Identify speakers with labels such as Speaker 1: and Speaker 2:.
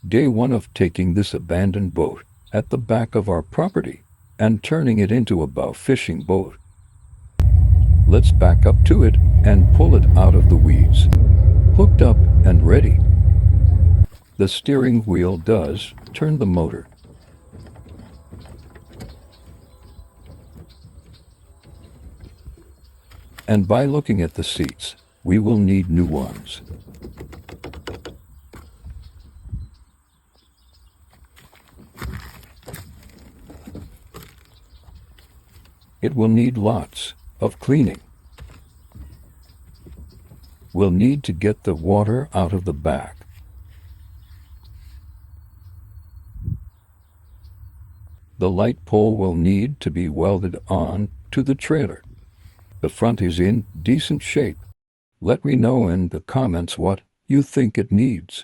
Speaker 1: Day one of taking this abandoned boat at the back of our property and turning it into a bow fishing boat. Let's back up to it and pull it out of the weeds. Hooked up and ready. The steering wheel does turn the motor. And by looking at the seats, we will need new ones. It will need lots of cleaning. We'll need to get the water out of the back. The light pole will need to be welded on to the trailer. The front is in decent shape. Let me know in the comments what you think it needs.